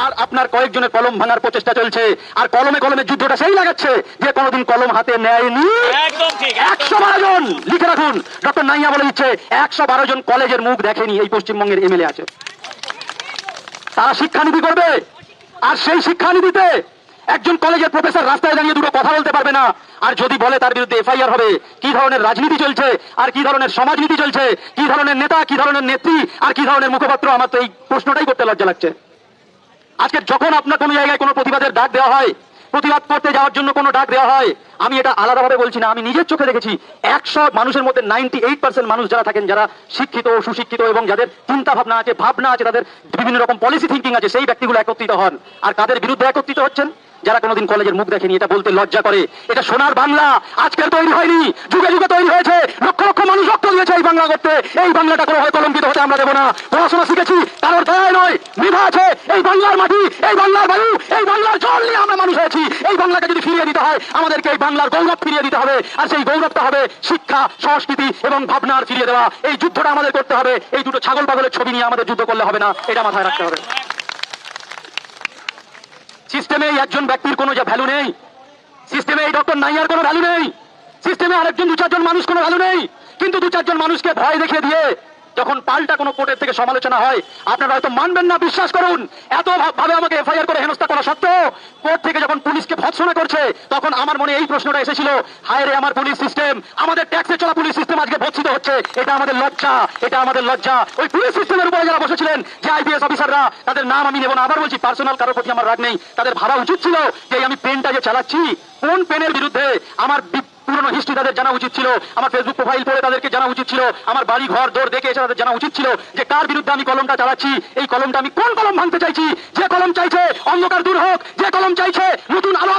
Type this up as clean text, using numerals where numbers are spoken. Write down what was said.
আর আপনার কয়েকজনের কলম ভাঙার প্রচেষ্টা চলছে, আর কলমে কলমে যুদ্ধটা সেই লাগাচ্ছে যে কোনোদিন কলম হাতে নেয়নি। 112 জন লিখে রাখুন, ডক্টর নাইয়া বলে দিচ্ছে 112 জন কলেজের মুখ দেখেনি এই পশ্চিমবঙ্গের এমএলএ আছে। তারা শিক্ষানীতি করবে, আর সেই শিক্ষানীতিতে একজন কলেজের প্রফেসর রাস্তায় দাঁড়িয়ে দুটো কথা বলতে পারবে না, আর যদি বলে তার বিরুদ্ধে এফআইআর হবে। কি ধরনের রাজনীতি চলছে, আর কি ধরনের সমাজনীতি চলছে, কি ধরনের নেতা, কি ধরনের নেত্রী, আর কি ধরনের মুখপাত্র, আমার তো এই প্রশ্নটাই করতে লজ্জা লাগছে। আজকে যখন আপনার কোনো জায়গায় কোনো প্রতিবাদের ডাক দেওয়া হয়, প্রতিবাদ করতে যাওয়ার জন্য কোনো ডাক দেওয়া হয়, আমি এটা আলাদাভাবে বলছি না, আমি নিজের চোখে দেখেছি 100 মানুষের মধ্যে 98% মানুষ যারা থাকেন, যারা শিক্ষিত ও সুশিক্ষিত এবং যাদের চিন্তা ভাবনা আছে, তাদের বিভিন্ন রকম পলিসি থিঙ্কিং আছে, সেই ব্যক্তিগুলো একত্রিত হন। আর কাদের বিরুদ্ধে একত্রিত হচ্ছেন? যারা কোনোদিন কলেজের মুখ দেখেনি। এটা বলতে লজ্জা করে। এটা সোনার বাংলা আজকের তৈরি হয়নি, যুগে যুগে তৈরি হয়েছে। লক্ষ লক্ষ মানুষ রক্ত দিয়েছে এই বাংলা করতে। এই বাংলাটা কোনো হয় কলঙ্কিত হতে আমরা দেবো না। পড়াশোনা শিখেছি, কারোর দয়ায় নয়, মেধা আছে। এই বাংলার মাটি, এই বাংলার বায়ু, এই বাংলার জল নিয়ে আমরা মানুষ হয়েছি। এই বাংলাকে যদি ফিরিয়ে দিতে হয়, আমাদেরকে এই বাংলার গৌরব ফিরিয়ে দিতে হবে। আর সেই গৌরবটা হবে শিক্ষা, সংস্কৃতি এবং ভাবনার ফিরিয়ে দেওয়া। এই যুদ্ধটা আমাদের করতে হবে। এই দুটো ছাগল পাগলের ছবি নিয়ে আমাদের যুদ্ধ করলে হবে না, এটা মাথায় রাখতে হবে। সিস্টেমে একজন ব্যক্তির কোনো যে ভ্যালু নেই, সিস্টেমে এই ডক্টর নাইয়ার কোনো ভ্যালু নেই, সিস্টেমে আরেকজন 2-4 জন মানুষ কোনো ভ্যালু নেই। কিন্তু 2-4 জন মানুষকে ভয় দেখিয়ে দিয়ে যখন পাল্টা কোনো কোর্টের থেকে সমালোচনা হয়, আপনারা হয়তো মানবেন না, বিশ্বাস করুন। এত ভাবে আমাকে এফআইআর করে হেনস্থা করা সত্ত্বেও কোর্ট থেকে যখন পুলিশকে ভৎসনা করছে, তখন আমার মনে এই প্রশ্নটা এসেছিল, হায় রে আমার পুলিশ সিস্টেম, আমাদের ট্যাক্সে চলা পুলিশ সিস্টেম আজকে ভৎসিত হচ্ছে। এটা আমাদের লজ্জা, এটা আমাদের লজ্জা। ওই পুলিশ সিস্টেমের উপরে যারা বসেছিলেন, যে আইপিএস অফিসাররা, তাদের নাম আমি নেব না, আবার বলছি, পার্সোনাল কারোর প্রতি আমার রাগ নেই, তাদের ভাবা উচিত ছিল যে আমি পেনটা যে চালাচ্ছি, কোন পেনের বিরুদ্ধে আমার পুরনো হিস্ট্রি তাদের জানা উচিত ছিল, আমার ফেসবুক প্রোফাইল পড়ে তাদেরকে জানা উচিত ছিল, আমার বাড়ি ঘর দৌড় দেখে এসে তাদের জানা উচিত ছিল যে কার বিরুদ্ধে আমি কলমটা চালাচ্ছি। এই কলমটা আমি কোন কলম ভাঙতে চাইছি? যে কলম চাইছে অন্ধকার দূর হোক, যে কলম চাইছে নতুন আলো